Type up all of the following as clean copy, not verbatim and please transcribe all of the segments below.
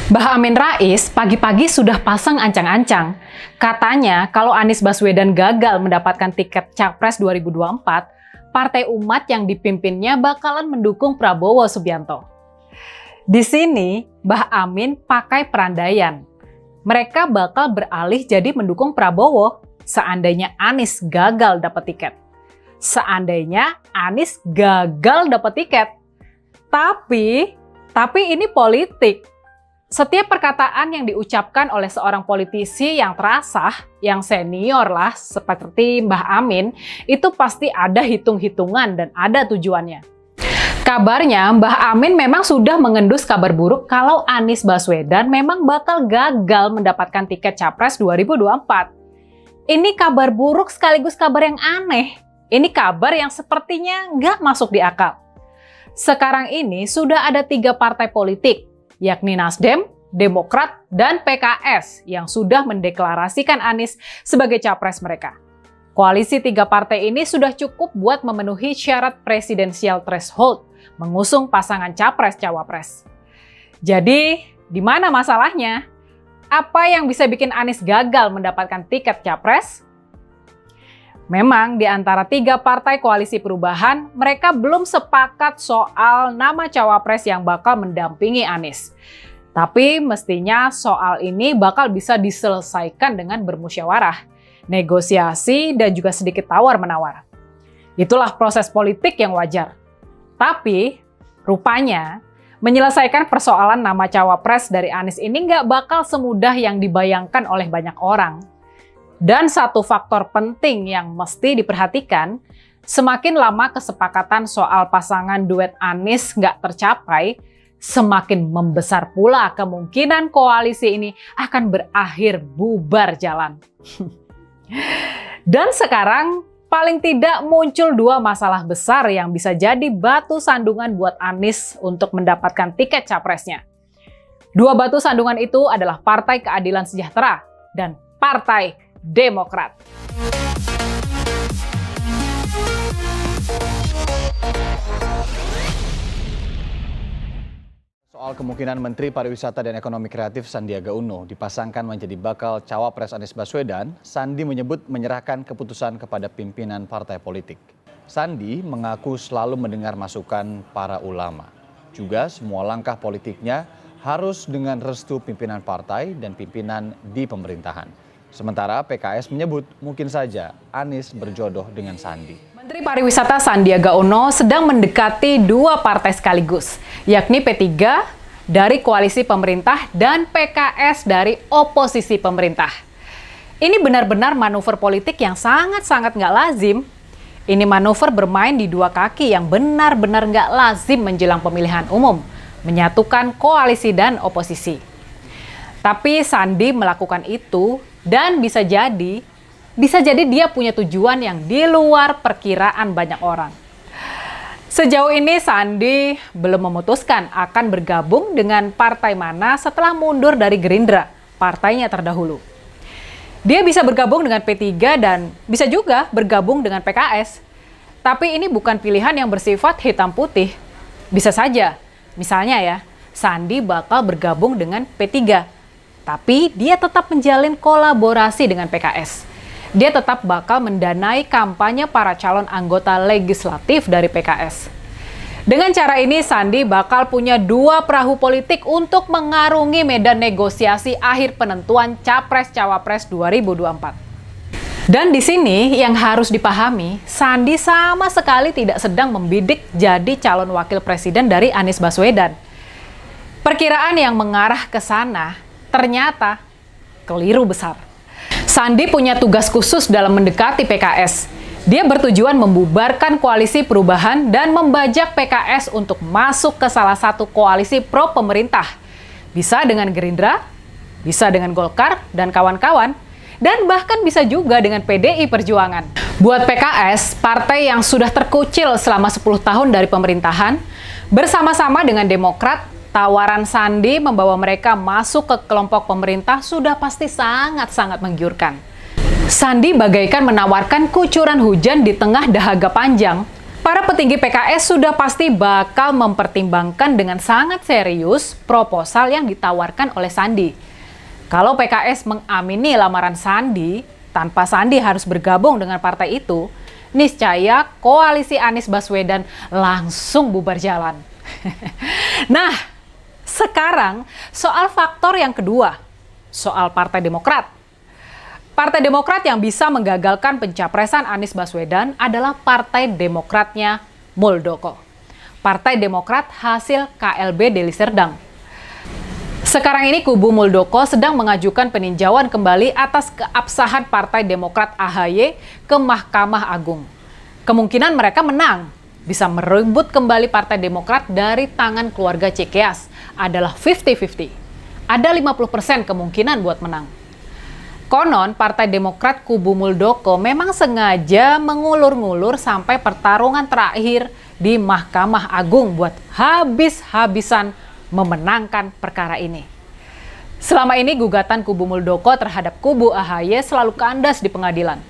Mbah Amin Rais pagi-pagi sudah pasang ancang-ancang. Katanya kalau Anies Baswedan gagal mendapatkan tiket Capres 2024, Partai Umat yang dipimpinnya bakalan mendukung Prabowo Subianto. Di sini, Mbah Amin pakai perandaian. Mereka bakal beralih jadi mendukung Prabowo seandainya Anies gagal dapat tiket. Seandainya Anies gagal dapat tiket. Tapi ini politik. Setiap perkataan yang diucapkan oleh seorang politisi yang terasah, yang senior lah, seperti Mbah Amin, itu pasti ada hitung-hitungan dan ada tujuannya. Kabarnya Mbah Amin memang sudah mengendus kabar buruk kalau Anies Baswedan memang bakal gagal mendapatkan tiket Capres 2024. Ini kabar buruk sekaligus kabar yang aneh. Ini kabar yang sepertinya nggak masuk di akal. Sekarang ini sudah ada 3 partai politik, yakni Nasdem, Demokrat, dan PKS yang sudah mendeklarasikan Anies sebagai capres mereka. Koalisi 3 partai ini sudah cukup buat memenuhi syarat presidensial threshold, mengusung pasangan capres-cawapres. Jadi, di mana masalahnya? Apa yang bisa bikin Anies gagal mendapatkan tiket capres? Memang di antara 3 partai koalisi perubahan, mereka belum sepakat soal nama cawapres yang bakal mendampingi Anies. Tapi mestinya soal ini bakal bisa diselesaikan dengan bermusyawarah, negosiasi, dan juga sedikit tawar-menawar. Itulah proses politik yang wajar. Tapi rupanya menyelesaikan persoalan nama cawapres dari Anies ini nggak bakal semudah yang dibayangkan oleh banyak orang. Dan satu faktor penting yang mesti diperhatikan, semakin lama kesepakatan soal pasangan duet Anies nggak tercapai, semakin membesar pula kemungkinan koalisi ini akan berakhir bubar jalan. Dan sekarang paling tidak muncul 2 masalah besar yang bisa jadi batu sandungan buat Anies untuk mendapatkan tiket capresnya. 2 batu sandungan itu adalah Partai Keadilan Sejahtera dan Partai Demokrat. Soal kemungkinan Menteri Pariwisata dan Ekonomi Kreatif Sandiaga Uno dipasangkan menjadi bakal cawapres Anies Baswedan, Sandi menyebut menyerahkan keputusan kepada pimpinan partai politik. Sandi mengaku selalu mendengar masukan para ulama. Juga semua langkah politiknya harus dengan restu pimpinan partai dan pimpinan di pemerintahan. Sementara PKS menyebut mungkin saja Anies berjodoh dengan Sandi. Menteri Pariwisata Sandiaga Uno sedang mendekati 2 partai sekaligus, yakni P3 dari koalisi pemerintah dan PKS dari oposisi pemerintah. Ini benar-benar manuver politik yang sangat-sangat nggak lazim. Ini manuver bermain di 2 kaki yang benar-benar nggak lazim menjelang pemilihan umum, menyatukan koalisi dan oposisi. Tapi Sandi melakukan itu dan bisa jadi dia punya tujuan yang di luar perkiraan banyak orang. Sejauh ini Sandi belum memutuskan akan bergabung dengan partai mana setelah mundur dari Gerindra, partainya terdahulu. Dia bisa bergabung dengan P3 dan bisa juga bergabung dengan PKS. Tapi ini bukan pilihan yang bersifat hitam putih. Bisa saja, misalnya ya, Sandi bakal bergabung dengan P3. Tapi dia tetap menjalin kolaborasi dengan PKS. Dia tetap bakal mendanai kampanye para calon anggota legislatif dari PKS. Dengan cara ini, Sandi bakal punya 2 perahu politik untuk mengarungi medan negosiasi akhir penentuan Capres-Cawapres 2024. Dan di sini yang harus dipahami, Sandi sama sekali tidak sedang membidik jadi calon wakil presiden dari Anies Baswedan. Perkiraan yang mengarah ke sana ternyata keliru besar. Sandi punya tugas khusus dalam mendekati PKS. Dia bertujuan membubarkan koalisi perubahan dan membajak PKS untuk masuk ke salah satu koalisi pro pemerintah. Bisa dengan Gerindra, bisa dengan Golkar dan kawan-kawan, dan bahkan bisa juga dengan PDI Perjuangan. Buat PKS, partai yang sudah terkucil selama 10 tahun dari pemerintahan, bersama-sama dengan Demokrat, tawaran Sandi membawa mereka masuk ke kelompok pemerintah sudah pasti sangat-sangat menggiurkan. Sandi bagaikan menawarkan kucuran hujan di tengah dahaga panjang. Para petinggi PKS sudah pasti bakal mempertimbangkan dengan sangat serius proposal yang ditawarkan oleh Sandi. Kalau PKS mengamini lamaran Sandi, tanpa Sandi harus bergabung dengan partai itu, niscaya koalisi Anies Baswedan langsung bubar jalan. Nah, sekarang soal faktor yang kedua, soal Partai Demokrat. Partai Demokrat yang bisa menggagalkan pencapresan Anies Baswedan adalah Partai Demokratnya Muldoko. Partai Demokrat hasil KLB Deli Serdang. Sekarang ini kubu Muldoko sedang mengajukan peninjauan kembali atas keabsahan Partai Demokrat AHY ke Mahkamah Agung. Kemungkinan mereka menang, bisa merebut kembali Partai Demokrat dari tangan keluarga Cikeas adalah 50-50. Ada 50% kemungkinan buat menang. Konon Partai Demokrat kubu Muldoko memang sengaja mengulur-ngulur sampai pertarungan terakhir di Mahkamah Agung buat habis-habisan memenangkan perkara ini. Selama ini gugatan kubu Muldoko terhadap kubu AHY selalu kandas di pengadilan.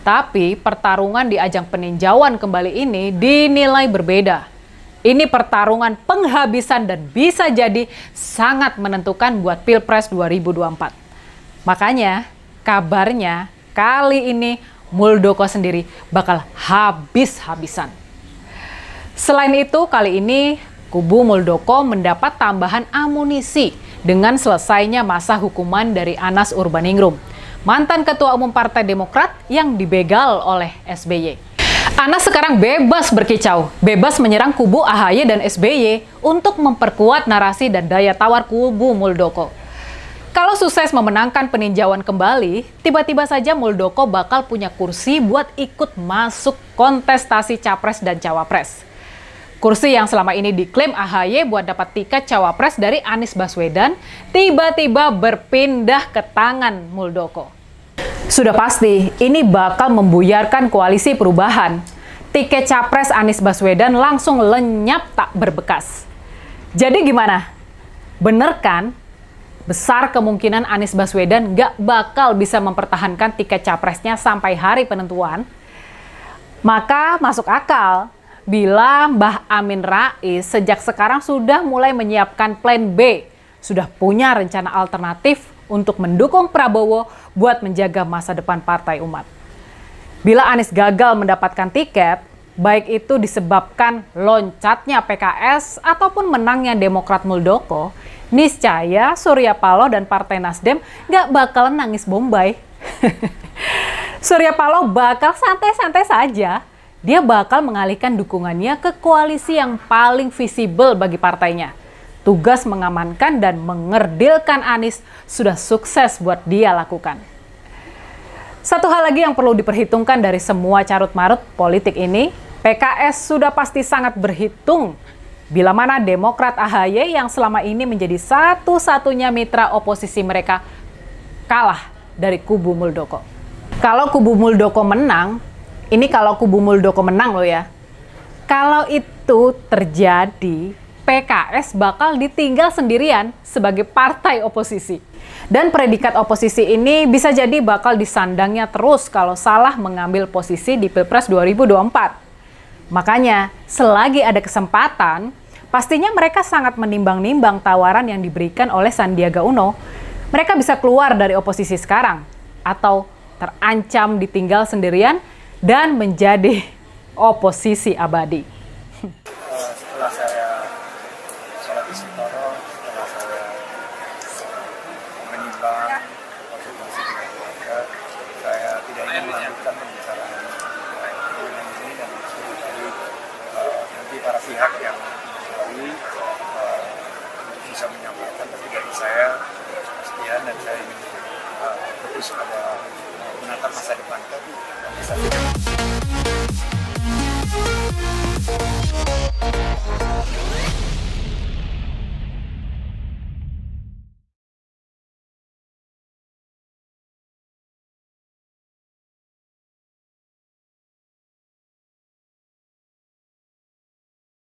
Tapi pertarungan di ajang peninjauan kembali ini dinilai berbeda. Ini pertarungan penghabisan dan bisa jadi sangat menentukan buat Pilpres 2024. Makanya, kabarnya kali ini Muldoko sendiri bakal habis-habisan. Selain itu, kali ini kubu Muldoko mendapat tambahan amunisi dengan selesainya masa hukuman dari Anas Urbaningrum, mantan Ketua Umum Partai Demokrat yang dibegal oleh SBY. Anas sekarang bebas berkicau, bebas menyerang kubu AHY dan SBY untuk memperkuat narasi dan daya tawar kubu Muldoko. Kalau sukses memenangkan peninjauan kembali, tiba-tiba saja Muldoko bakal punya kursi buat ikut masuk kontestasi Capres dan Cawapres. Kursi yang selama ini diklaim AHY buat dapat tiket Cawapres dari Anies Baswedan, tiba-tiba berpindah ke tangan Muldoko. Sudah pasti, ini bakal membuyarkan koalisi perubahan. Tiket Capres Anies Baswedan langsung lenyap tak berbekas. Jadi gimana? Bener kan? Besar kemungkinan Anies Baswedan gak bakal bisa mempertahankan tiket capresnya sampai hari penentuan. Maka masuk akal bila Mbah Amin Rais sejak sekarang sudah mulai menyiapkan plan B, sudah punya rencana alternatif untuk mendukung Prabowo buat menjaga masa depan Partai Umat. Bila Anies gagal mendapatkan tiket, baik itu disebabkan loncatnya PKS ataupun menangnya Demokrat Muldoko, niscaya Surya Paloh dan Partai Nasdem gak bakalan nangis Bombay. Surya Paloh bakal santai-santai saja. Dia bakal mengalihkan dukungannya ke koalisi yang paling visible bagi partainya. Tugas mengamankan dan mengerdilkan Anies sudah sukses buat dia lakukan. Satu hal lagi yang perlu diperhitungkan dari semua carut-marut politik ini, PKS sudah pasti sangat berhitung bila mana Demokrat AHY yang selama ini menjadi satu-satunya mitra oposisi mereka kalah dari kubu Muldoko. Kalau kubu Muldoko menang, ini kalau kubu Muldoko menang loh ya. Kalau itu terjadi, PKS bakal ditinggal sendirian sebagai partai oposisi. Dan predikat oposisi ini bisa jadi bakal disandangnya terus kalau salah mengambil posisi di Pilpres 2024. Makanya, selagi ada kesempatan, pastinya mereka sangat menimbang-nimbang tawaran yang diberikan oleh Sandiaga Uno. Mereka bisa keluar dari oposisi sekarang, atau terancam ditinggal sendirian dan menjadi oposisi abadi. Setelah saya sholat istiqoroh, setelah saya menimbang konsultasi dengan keluarga, saya tidak ingin melanjutkan pembicaraan dengan ini dan dari nanti para pihak yang melalui bisa menyampaikan, tapi dari saya sekian dan saya ingin fokus pada menatap masa depan.